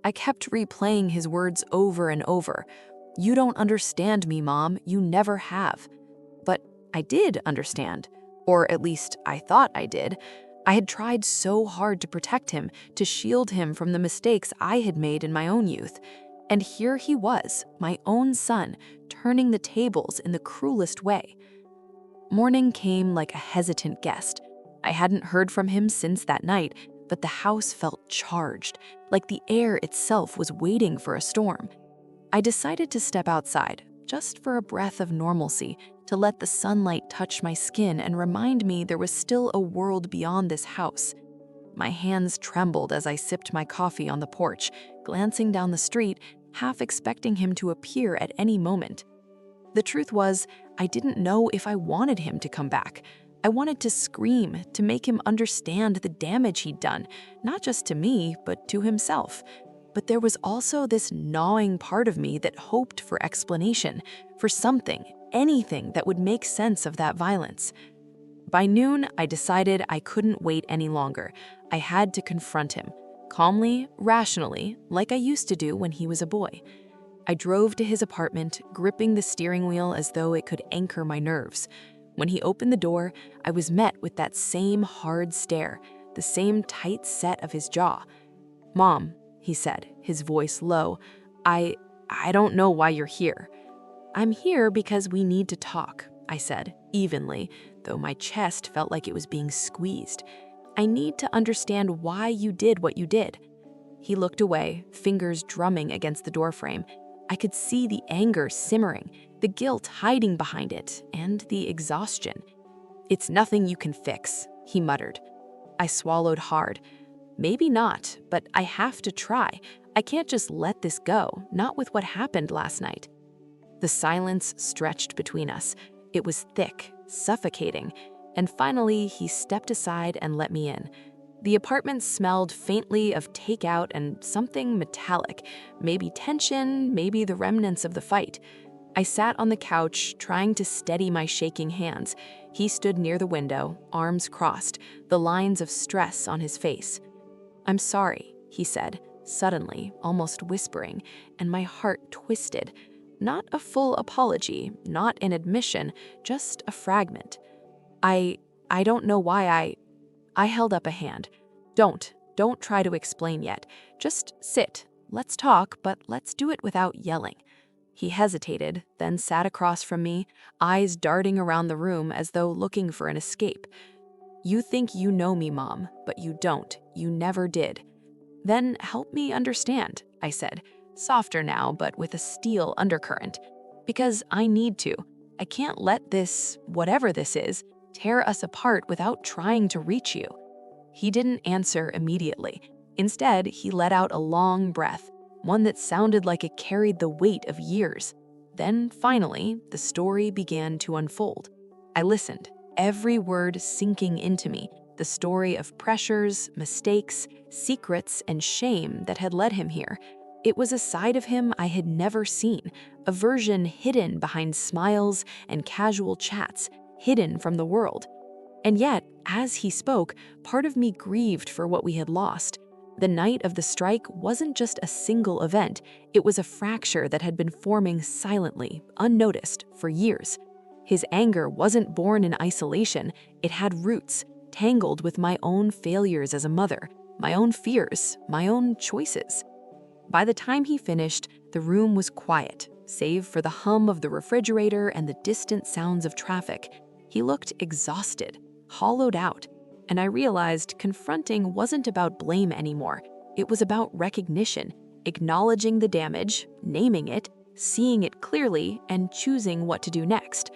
I kept replaying his words over and over. "You don't understand me, Mom. You never have." But I did understand, or at least I thought I did. I had tried so hard to protect him, to shield him from the mistakes I had made in my own youth. And here he was, my own son, turning the tables in the cruelest way. Morning came like a hesitant guest. I hadn't heard from him since that night, but the house felt charged, like the air itself was waiting for a storm. I decided to step outside, just for a breath of normalcy, to let the sunlight touch my skin and remind me there was still a world beyond this house. My hands trembled as I sipped my coffee on the porch, glancing down the street, half expecting him to appear at any moment. The truth was, I didn't know if I wanted him to come back. I wanted to scream, to make him understand the damage he'd done, not just to me, but to himself. But there was also this gnawing part of me that hoped for explanation, for something, anything that would make sense of that violence. By noon, I decided I couldn't wait any longer. I had to confront him, calmly, rationally, like I used to do when he was a boy. I drove to his apartment, gripping the steering wheel as though it could anchor my nerves. When he opened the door, I was met with that same hard stare, the same tight set of his jaw. "Mom," he said, his voice low, I don't know why you're here." "I'm here because we need to talk," I said, evenly, though my chest felt like it was being squeezed. "I need to understand why you did what you did." He looked away, fingers drumming against the doorframe. I could see the anger simmering, the guilt hiding behind it, and the exhaustion. "It's nothing you can fix," he muttered. I swallowed hard. Maybe not, but I have to try. I can't just let this go, not with what happened last night. The silence stretched between us. It was thick, suffocating, and finally he stepped aside and let me in. The apartment smelled faintly of takeout and something metallic, maybe tension, maybe the remnants of the fight. I sat on the couch, trying to steady my shaking hands. He stood near the window, arms crossed, the lines of stress on his face. "I'm sorry," he said, suddenly, almost whispering, and my heart twisted. Not a full apology, not an admission, just a fragment. I don't know why I held up a hand. Don't try to explain yet. Just sit. Let's talk, but let's do it without yelling." He hesitated, then sat across from me, eyes darting around the room as though looking for an escape. "You think you know me, Mom, but you don't. You never did." "Then help me understand," I said, softer now, but with a steel undercurrent. "Because I need to. I can't let this, whatever this is, tear us apart without trying to reach you." He didn't answer immediately. Instead, he let out a long breath, one that sounded like it carried the weight of years. Then, finally, the story began to unfold. I listened, every word sinking into me, the story of pressures, mistakes, secrets, and shame that had led him here. It was a side of him I had never seen, a version hidden behind smiles and casual chats, hidden from the world. And yet, as he spoke, part of me grieved for what we had lost. The night of the strike wasn't just a single event, it was a fracture that had been forming silently, unnoticed, for years. His anger wasn't born in isolation, it had roots, tangled with my own failures as a mother, my own fears, my own choices. By the time he finished, the room was quiet, save for the hum of the refrigerator and the distant sounds of traffic. He looked exhausted, hollowed out, and I realized confronting wasn't about blame anymore. It was about recognition, acknowledging the damage, naming it, seeing it clearly, and choosing what to do next.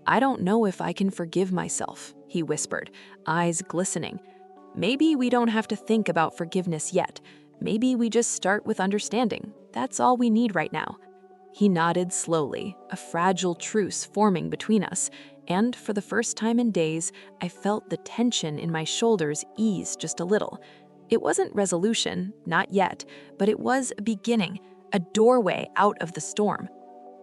"I don't know if I can forgive myself," he whispered, eyes glistening. "Maybe we don't have to think about forgiveness yet. Maybe we just start with understanding. That's all we need right now." He nodded slowly, a fragile truce forming between us, and for the first time in days, I felt the tension in my shoulders ease just a little. It wasn't resolution, not yet, but it was a beginning, a doorway out of the storm.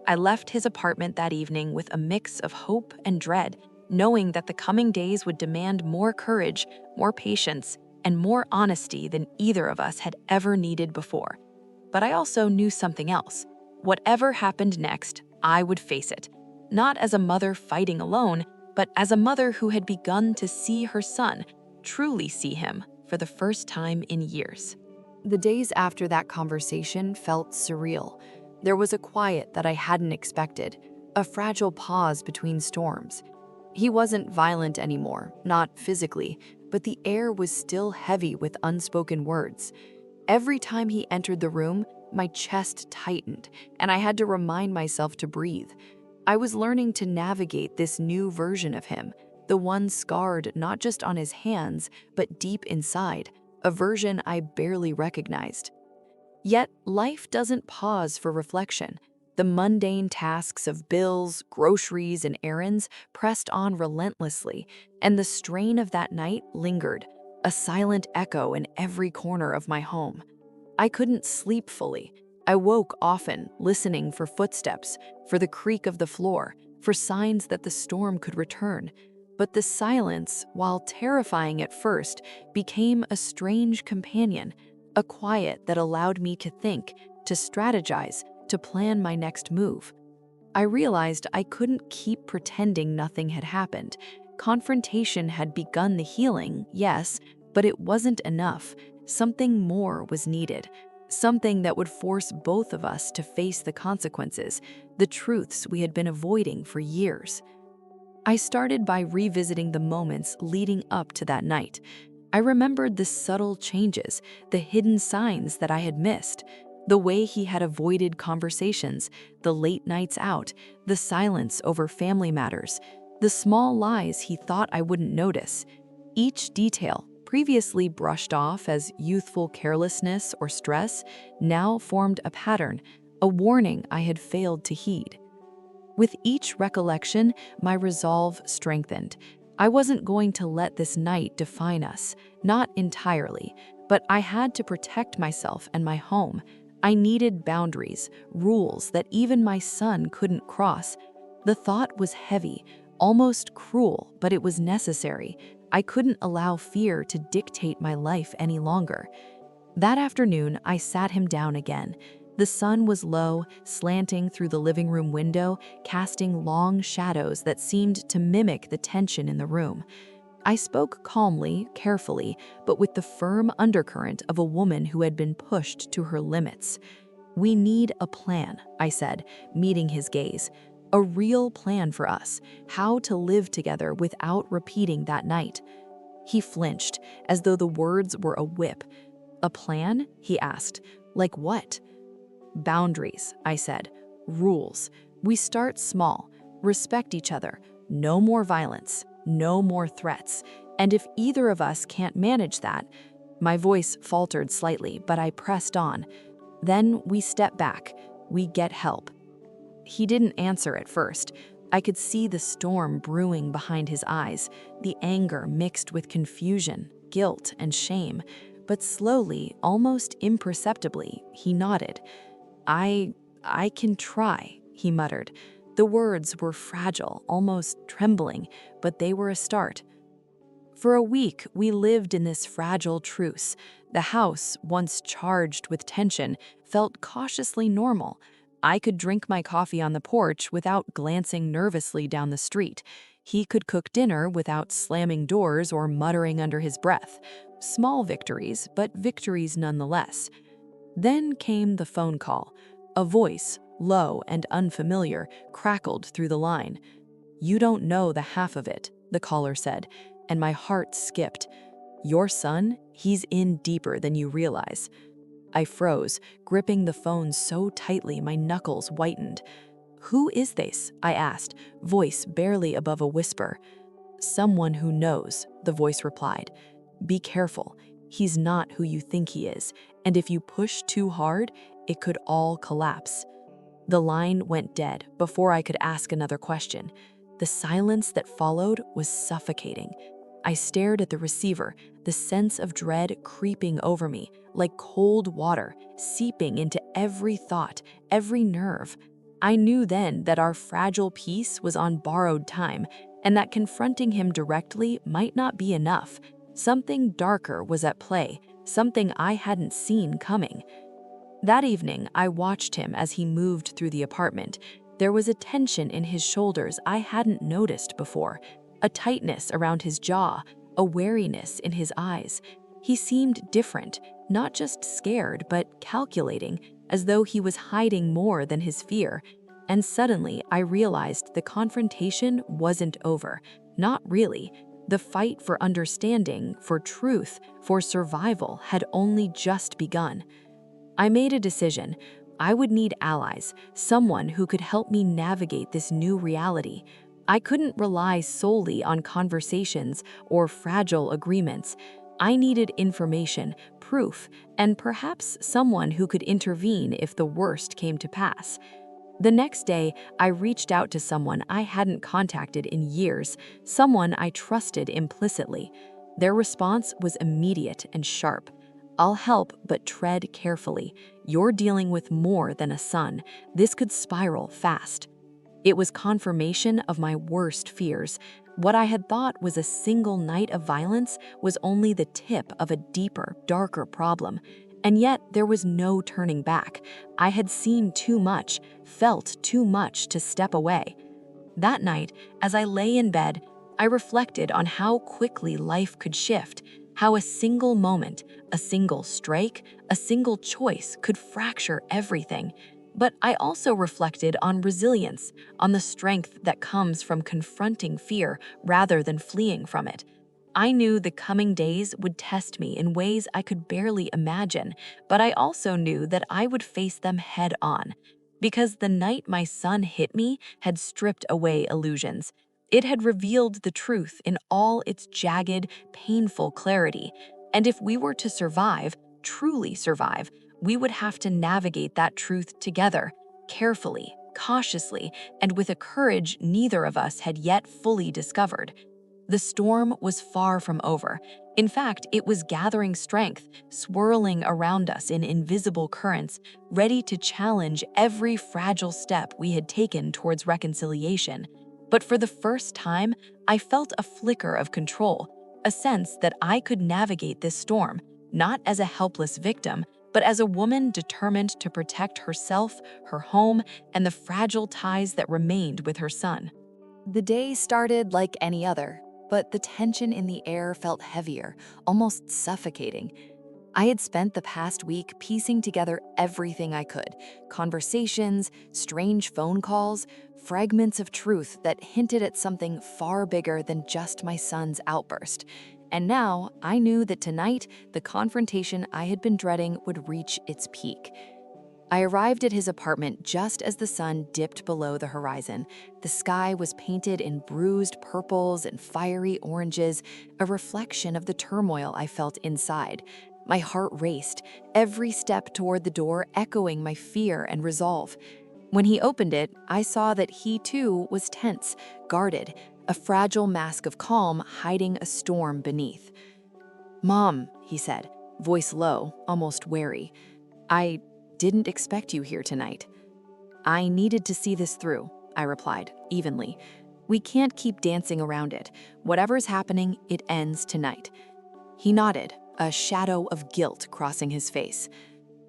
I left his apartment that evening with a mix of hope and dread, knowing that the coming days would demand more courage, more patience, and more honesty than either of us had ever needed before. But I also knew something else. Whatever happened next, I would face it. Not as a mother fighting alone, but as a mother who had begun to see her son, truly see him, for the first time in years. The days after that conversation felt surreal. There was a quiet that I hadn't expected, a fragile pause between storms. He wasn't violent anymore, not physically, but the air was still heavy with unspoken words. Every time he entered the room, my chest tightened, and I had to remind myself to breathe. I was learning to navigate this new version of him, the one scarred not just on his hands, but deep inside, a version I barely recognized. Yet life doesn't pause for reflection. The mundane tasks of bills, groceries, and errands pressed on relentlessly, and the strain of that night lingered, a silent echo in every corner of my home. I couldn't sleep fully. I woke often, listening for footsteps, for the creak of the floor, for signs that the storm could return. But the silence, while terrifying at first, became a strange companion, a quiet that allowed me to think, to strategize, to plan my next move. I realized I couldn't keep pretending nothing had happened. Confrontation had begun the healing, yes, but it wasn't enough. Something more was needed. Something that would force both of us to face the consequences, the truths we had been avoiding for years. I started by revisiting the moments leading up to that night. I remembered the subtle changes, the hidden signs that I had missed, the way he had avoided conversations, the late nights out, the silence over family matters, the small lies he thought I wouldn't notice. Each detail, previously brushed off as youthful carelessness or stress, now formed a pattern, a warning I had failed to heed. With each recollection, my resolve strengthened. I wasn't going to let this night define us, not entirely, but I had to protect myself and my home. I needed boundaries, rules that even my son couldn't cross. The thought was heavy, almost cruel, but it was necessary. I couldn't allow fear to dictate my life any longer. That afternoon, I sat him down again. The sun was low, slanting through the living room window, casting long shadows that seemed to mimic the tension in the room. I spoke calmly, carefully, but with the firm undercurrent of a woman who had been pushed to her limits. "We need a plan," I said, meeting his gaze. "A real plan for us, how to live together without repeating that night." He flinched, as though the words were a whip. "A plan?" he asked. "Like what?" "Boundaries," I said. "Rules. We start small. Respect each other. No more violence. No more threats. And if either of us can't manage that—" My voice faltered slightly, but I pressed on. "Then we step back. We get help." He didn't answer at first. I could see the storm brewing behind his eyes, the anger mixed with confusion, guilt, and shame. But slowly, almost imperceptibly, he nodded. I can try," he muttered. The words were fragile, almost trembling, but they were a start. For a week, we lived in this fragile truce. The house, once charged with tension, felt cautiously normal. I could drink my coffee on the porch without glancing nervously down the street. He could cook dinner without slamming doors or muttering under his breath. Small victories, but victories nonetheless. Then came the phone call. A voice, low and unfamiliar, crackled through the line. "You don't know the half of it," the caller said, and my heart skipped. "Your son? He's in deeper than you realize." I froze, gripping the phone so tightly my knuckles whitened. "Who is this?" I asked, voice barely above a whisper. "Someone who knows," the voice replied. "Be careful. He's not who you think he is, and if you push too hard, it could all collapse." The line went dead before I could ask another question. The silence that followed was suffocating. I stared at the receiver, the sense of dread creeping over me, like cold water, seeping into every thought, every nerve. I knew then that our fragile peace was on borrowed time, and that confronting him directly might not be enough. Something darker was at play, something I hadn't seen coming. That evening, I watched him as he moved through the apartment. There was a tension in his shoulders I hadn't noticed before, a tightness around his jaw, a wariness in his eyes. He seemed different, not just scared, but calculating, as though he was hiding more than his fear. And suddenly, I realized the confrontation wasn't over. Not really. The fight for understanding, for truth, for survival had only just begun. I made a decision. I would need allies, someone who could help me navigate this new reality. I couldn't rely solely on conversations or fragile agreements. I needed information, proof, and perhaps someone who could intervene if the worst came to pass. The next day, I reached out to someone I hadn't contacted in years, someone I trusted implicitly. Their response was immediate and sharp. "I'll help, but tread carefully. You're dealing with more than a son. This could spiral fast." It was confirmation of my worst fears. What I had thought was a single night of violence was only the tip of a deeper, darker problem. And yet there was no turning back. I had seen too much, felt too much to step away. That night, as I lay in bed, I reflected on how quickly life could shift, how a single moment, a single strike, a single choice could fracture everything. But I also reflected on resilience, on the strength that comes from confronting fear rather than fleeing from it. I knew the coming days would test me in ways I could barely imagine, but I also knew that I would face them head on. Because the night my son hit me had stripped away illusions. It had revealed the truth in all its jagged, painful clarity. And if we were to survive, truly survive, we would have to navigate that truth together, carefully, cautiously, and with a courage neither of us had yet fully discovered. The storm was far from over. In fact, it was gathering strength, swirling around us in invisible currents, ready to challenge every fragile step we had taken towards reconciliation. But for the first time, I felt a flicker of control, a sense that I could navigate this storm, not as a helpless victim, but as a woman determined to protect herself, her home, and the fragile ties that remained with her son. The day started like any other, but the tension in the air felt heavier, almost suffocating. I had spent the past week piecing together everything I could: conversations, strange phone calls, fragments of truth that hinted at something far bigger than just my son's outburst. And now I knew that tonight, the confrontation I had been dreading would reach its peak. I arrived at his apartment just as the sun dipped below the horizon. The sky was painted in bruised purples and fiery oranges, a reflection of the turmoil I felt inside. My heart raced, every step toward the door echoing my fear and resolve. When he opened it, I saw that he too was tense, guarded, a fragile mask of calm hiding a storm beneath. "Mom," he said, voice low, almost wary. "I didn't expect you here tonight." "I needed to see this through," I replied, evenly. "We can't keep dancing around it. Whatever's happening, it ends tonight." He nodded, a shadow of guilt crossing his face.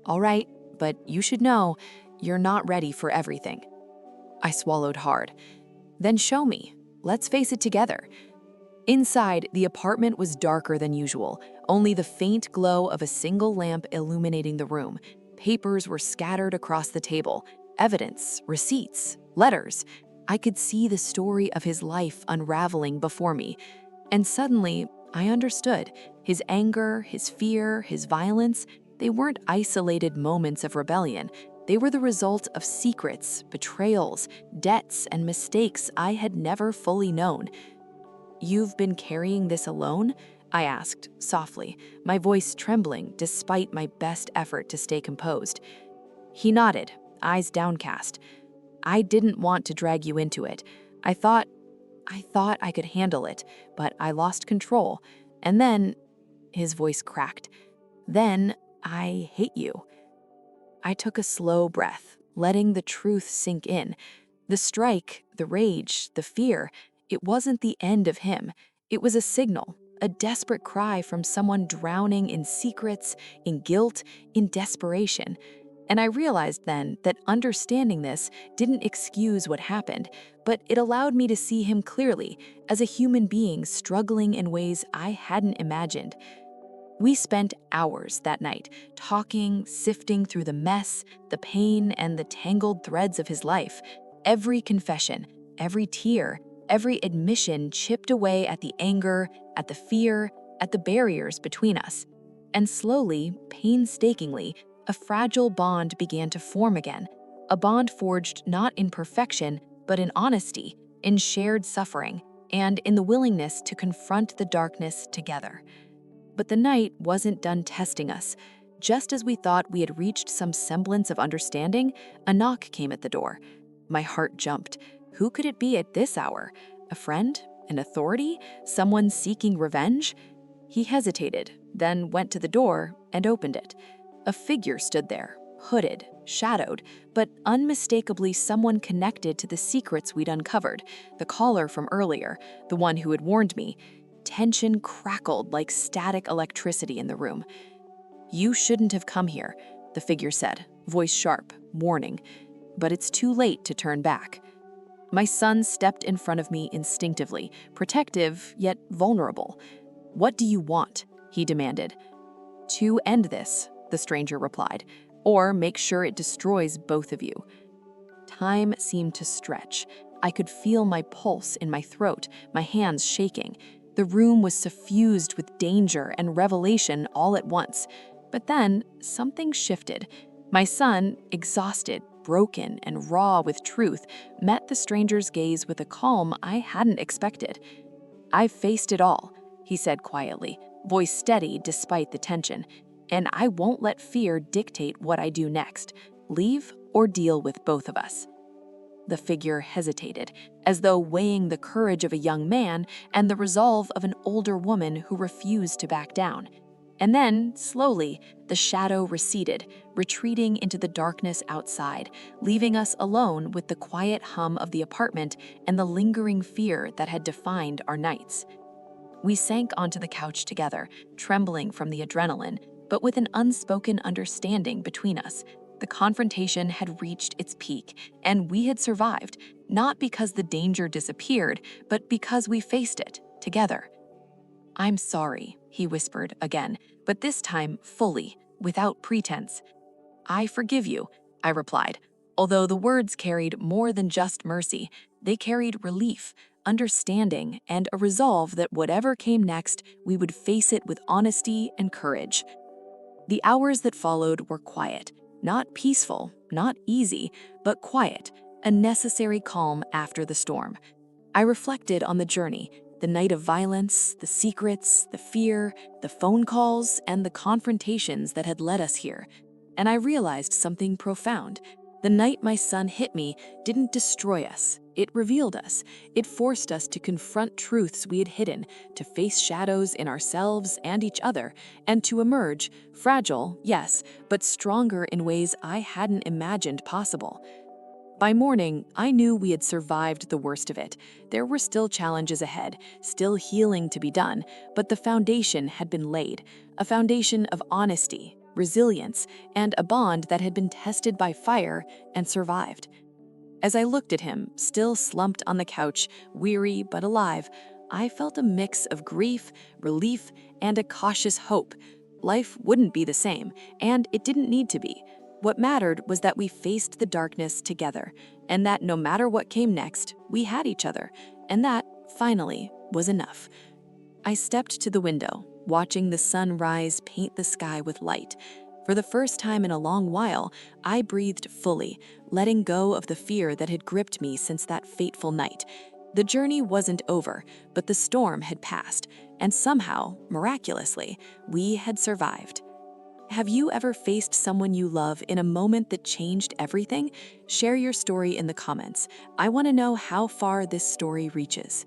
"All right, but you should know, you're not ready for everything." I swallowed hard. "Then show me. Let's face it together." Inside, the apartment was darker than usual, only the faint glow of a single lamp illuminating the room. Papers were scattered across the table, evidence, receipts, letters. I could see the story of his life unraveling before me. And suddenly, I understood. His anger, his fear, his violence, they weren't isolated moments of rebellion. They were the result of secrets, betrayals, debts, and mistakes I had never fully known. "You've been carrying this alone?" I asked, softly, my voice trembling despite my best effort to stay composed. He nodded, eyes downcast. "I didn't want to drag you into it. I thought I could handle it, but I lost control. And then," his voice cracked, "then I hate you." I took a slow breath, letting the truth sink in. The strike, the rage, the fear, it wasn't the end of him. It was a signal, a desperate cry from someone drowning in secrets, in guilt, in desperation. And I realized then that understanding this didn't excuse what happened, but it allowed me to see him clearly as a human being struggling in ways I hadn't imagined. We spent hours that night, talking, sifting through the mess, the pain, and the tangled threads of his life. Every confession, every tear, every admission chipped away at the anger, at the fear, at the barriers between us. And slowly, painstakingly, a fragile bond began to form again, a bond forged not in perfection, but in honesty, in shared suffering, and in the willingness to confront the darkness together. But the night wasn't done testing us. Just as we thought we had reached some semblance of understanding, a knock came at the door. My heart jumped. Who could it be at this hour? A friend? An authority? Someone seeking revenge? He hesitated, then went to the door and opened it. A figure stood there, hooded, shadowed, but unmistakably someone connected to the secrets we'd uncovered, the caller from earlier, the one who had warned me. Tension crackled like static electricity in the room. "You shouldn't have come here," the figure said, voice sharp, warning. But it's too late to turn back. My son stepped in front of me instinctively, protective yet vulnerable. "What do you want?" he demanded. "To end this," the stranger replied, "or make sure it destroys both of you." Time seemed to stretch. I could feel my pulse in my throat, my hands shaking. The room was suffused with danger and revelation all at once. But then, something shifted. My son, exhausted, broken, and raw with truth, met the stranger's gaze with a calm I hadn't expected. "I've faced it all," he said quietly, voice steady despite the tension. "And I won't let fear dictate what I do next. Leave or deal with both of us." The figure hesitated, as though weighing the courage of a young man and the resolve of an older woman who refused to back down. And then, slowly, the shadow receded, retreating into the darkness outside, leaving us alone with the quiet hum of the apartment and the lingering fear that had defined our nights. We sank onto the couch together, trembling from the adrenaline, but with an unspoken understanding between us. The confrontation had reached its peak, and we had survived, not because the danger disappeared, but because we faced it together. "I'm sorry," he whispered again, but this time fully, without pretense. "I forgive you," I replied, although the words carried more than just mercy. They carried relief, understanding, and a resolve that whatever came next, we would face it with honesty and courage. The hours that followed were quiet, not peaceful, not easy, but quiet, a necessary calm after the storm. I reflected on the journey, the night of violence, the secrets, the fear, the phone calls, and the confrontations that had led us here. And I realized something profound. The night my son hit me didn't destroy us. It revealed us. It forced us to confront truths we had hidden, to face shadows in ourselves and each other, and to emerge, fragile, yes, but stronger in ways I hadn't imagined possible. By morning, I knew we had survived the worst of it. There were still challenges ahead, still healing to be done, but the foundation had been laid, a foundation of honesty, resilience, and a bond that had been tested by fire and survived. As I looked at him, still slumped on the couch, weary but alive, I felt a mix of grief, relief, and a cautious hope. Life wouldn't be the same, and it didn't need to be. What mattered was that we faced the darkness together, and that no matter what came next, we had each other, and that, finally, was enough. I stepped to the window, watching the sunrise paint the sky with light. For the first time in a long while, I breathed fully, letting go of the fear that had gripped me since that fateful night. The journey wasn't over, but the storm had passed, and somehow, miraculously, we had survived. Have you ever faced someone you love in a moment that changed everything? Share your story in the comments. I want to know how far this story reaches.